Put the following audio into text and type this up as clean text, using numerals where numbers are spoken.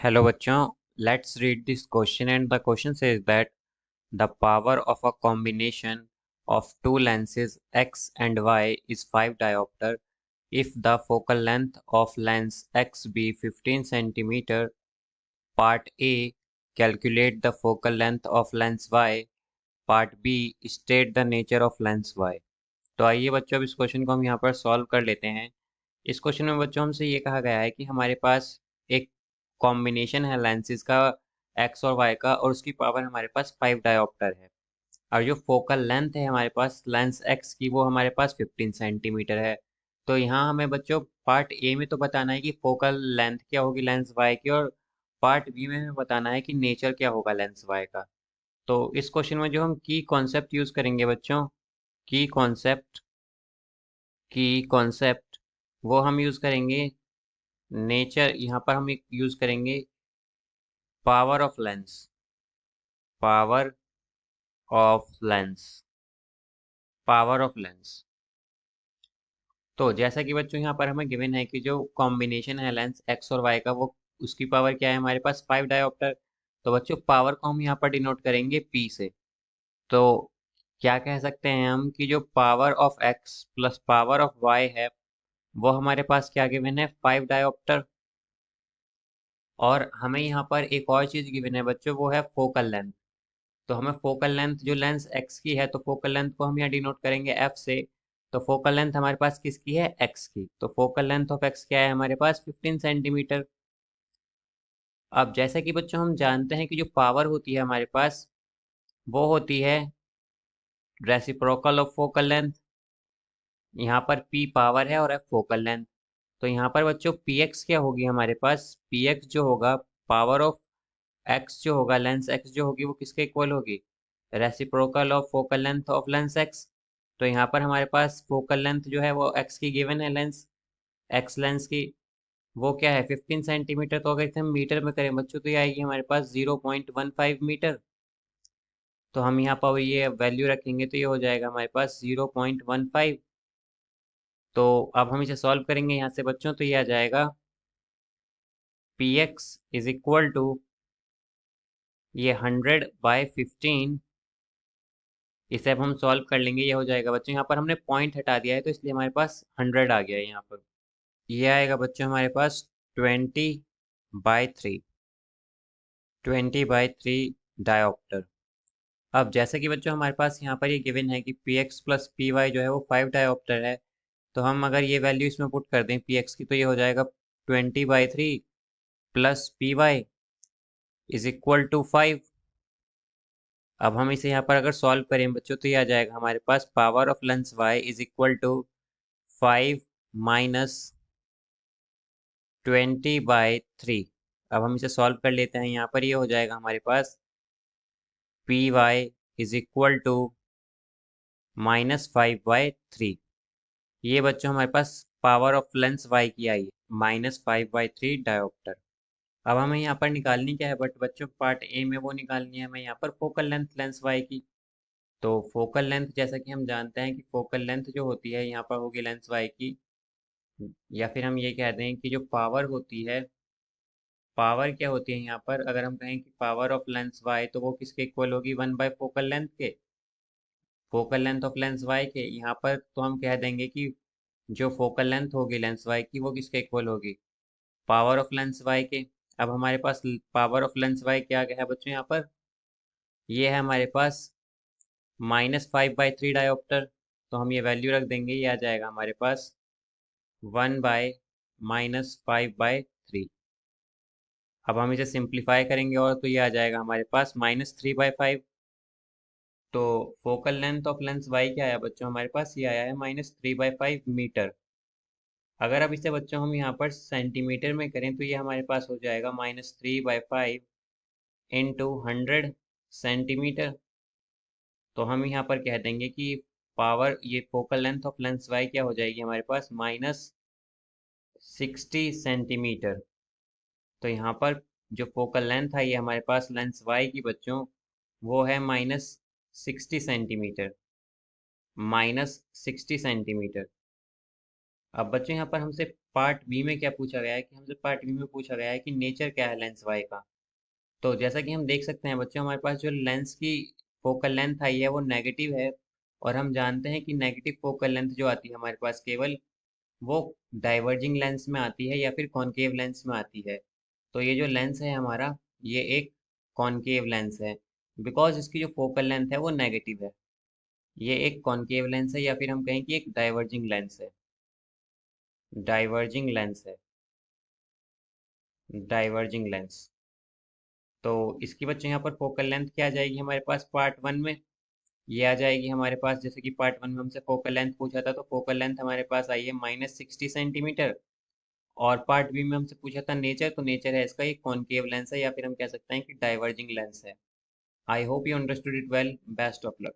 Hello बच्चों, let's read this question and the question says that the power of a combination of two lenses x and y is 5 diopter if the focal length of lens x be 15 centimeter. Part A, calculate the focal length of lens y. Part B, state the nature of lens y. तो आइए बच्चों अब इस question को हम यहाँ पर solve कर लेते हैं। इस क्वेश्चन में बच्चों हमसे ये कहा गया है कि हमारे पास एक कॉम्बिनेशन है लेंसेज का एक्स और वाई का, और उसकी पावर हमारे पास 5 डायोप्टर है। और जो फोकल लेंथ है हमारे पास लेंस एक्स की, वो हमारे पास 15 सेंटीमीटर है। तो यहाँ हमें बच्चों पार्ट ए में तो बताना है कि फोकल लेंथ क्या होगी लेंस वाई की, और पार्ट बी में हमें बताना है कि नेचर क्या होगा लेंस वाई का। तो इस क्वेश्चन में जो हम की कॉन्सेप्ट यूज करेंगे बच्चों, की कॉन्सेप्ट वो हम यूज करेंगे नेचर। यहाँ पर हम एक यूज करेंगे power of lens, power of lens, power of lens. तो जैसा कि बच्चों यहाँ पर हमें गिवन है कि जो कॉम्बिनेशन है लेंस एक्स और वाई का, वो उसकी पावर क्या है हमारे पास 5 डायोप्टर। तो बच्चों पावर को हम यहाँ पर डिनोट करेंगे पी से। तो क्या कह सकते हैं हम कि जो power of X plus power of Y है, वो हमारे पास क्या गिवन है 5 डायोप्टर। और हमें यहाँ पर एक और चीज गिवन है बच्चों, वो है फोकल लेंथ। तो हमें फोकल लेंथ जो लेंस एक्स की है, तो फोकल लेंथ को हम यहाँ डिनोट करेंगे एफ से। तो फोकल लेंथ हमारे पास किसकी है एक्स की, तो फोकल लेंथ ऑफ एक्स क्या है हमारे पास 15 सेंटीमीटर। अब जैसा कि बच्चों हम जानते हैं कि जो पावर होती है हमारे पास, वो होती है रेसिप्रोकल ऑफ फोकल लेंथ। यहाँ पर पी पावर है और एफ फोकल लेंथ। तो यहाँ पर बच्चों पी एक्स क्या होगी हमारे पास, पी एक्स जो होगा पावर ऑफ एक्स जो होगा लेंस एक्स जो होगी, वो किसके इक्वल होगी, reciprocal of focal length of lens x. तो यहाँ पर हमारे पास फोकल लेंथ जो है वो एक्स की गिवन है, लेंस एक्स लेंस की वो क्या है 15 सेंटीमीटर। तो अगर इसे हम मीटर में करें बच्चों, तो ये आएगी हमारे पास 0.15 मीटर। तो हम यहाँ पर ये वैल्यू रखेंगे तो ये हो जाएगा हमारे पास 0.15। तो अब हम इसे सॉल्व करेंगे यहाँ से बच्चों, तो ये आ जाएगा P X is equal to ये 100/15। इसे अब हम सॉल्व कर लेंगे, ये हो जाएगा बच्चों, यहाँ पर हमने पॉइंट हटा दिया है तो इसलिए हमारे पास 100 आ गया है यहाँ पर। ये आएगा बच्चों हमारे पास 20/3, 20/3 डायोप्टर। अब जैसे कि बच्चों हमारे पास यहाँ पर ये गिवन है कि P X plus P Y जो है वो 5 डायोप्टर है। तो हम अगर ये वैल्यू इसमें पुट कर दें पी एक्स की, तो ये हो जाएगा 20/3 plus P Y is equal to 5। अब हम इसे यहाँ पर अगर सॉल्व करें बच्चों, तो ये आ जाएगा हमारे पास power of lens y is equal to 5 minus 20/3। अब हम इसे सॉल्व कर लेते हैं, यहाँ पर ये हो जाएगा हमारे पास P Y is equal to -5/3। ये बच्चों हमारे पास पावर ऑफ लेंस y की आई है -5/3 डायोप्टर। अब हमें यहाँ पर निकालनी क्या है, बट बच्चों पार्ट ए में वो निकालनी है हमें यहाँ पर फोकल लेंथ लेंस y की। तो फोकल लेंथ जैसा कि हम जानते हैं कि फोकल लेंथ जो होती है यहाँ पर होगी लेंस वाई की, या फिर हम ये कह दें कि जो पावर होती है, पावर क्या होती है यहाँ पर, अगर हम कहें कि पावर ऑफ लेंस वाई, तो वो किसके इक्वल होगी 1/फोकल लेंथ के, focal length of lens Y के। यहाँ पर तो हम कह देंगे कि जो फोकल लेंथ होगी लेंस वाई की, वो किसके इक्वल होगी पावर ऑफ लेंस वाई के। अब हमारे पास पावर ऑफ लेंस वाई क्या है बच्चों यहाँ पर, ये है हमारे पास -5/3 डायोप्टर। तो हम ये वैल्यू रख देंगे, ये आ जाएगा हमारे पास 1/-5/3। अब हम इसे सिंप्लीफाई करेंगे और तो ये आ जाएगा हमारे पास -3/5। तो focal length of lens Y क्या आया बच्चों हमारे पास, ये आया है -3/5 मीटर। अगर अब इसे बच्चों हम यहाँ पर सेंटीमीटर में करें, तो ये हमारे पास हो जाएगा -3/5 इंटू 100 सेंटीमीटर। तो हम यहाँ पर कह देंगे कि पावर ये focal length of lens Y क्या हो जाएगी हमारे पास -60 सेंटीमीटर। तो यहाँ पर जो फोकल लेंथ है ये हमारे पास लेंस वाई की बच्चों, वो है -60 सेंटीमीटर, -60 सेंटीमीटर। अब बच्चों यहाँ पर हमसे पार्ट बी में क्या पूछा गया है कि हमसे पार्ट बी में पूछा गया है कि नेचर क्या है लेंस वाई का। तो जैसा कि हम देख सकते हैं बच्चों, हमारे पास जो लेंस की फोकल लेंथ आई है वो नेगेटिव है। और हम जानते हैं कि नेगेटिव फोकल लेंथ जो आती है हमारे पास केवल वो डाइवर्जिंग लेंस में आती है या फिर कॉनकेव लेंस में आती है। तो ये जो लेंस है हमारा, ये एक कॉनकेव लेंस है, बिकॉज इसकी जो फोकल लेंथ है वो नेगेटिव है। ये एक कॉनकेव लेंस है या फिर हम कहें कि एक डाइवर्जिंग लेंस है। डाइवर्जिंग लेंस है। Diverging lens. तो इसकी बच्चे यहाँ पर फोकल लेंथ क्या आ जाएगी हमारे पास पार्ट वन में, ये आ जाएगी हमारे पास, जैसे कि पार्ट वन में हमसे फोकल लेंथ पूछा था तो फोकल लेंथ हमारे पास आई है -60 सेंटीमीटर। और पार्ट बी में हमसे पूछा था नेचर, तो नेचर है इसका एक कॉनकेव लेंस है या फिर हम कह सकते हैं कि डाइवर्जिंग लेंस है। I hope you understood it well. Best of luck.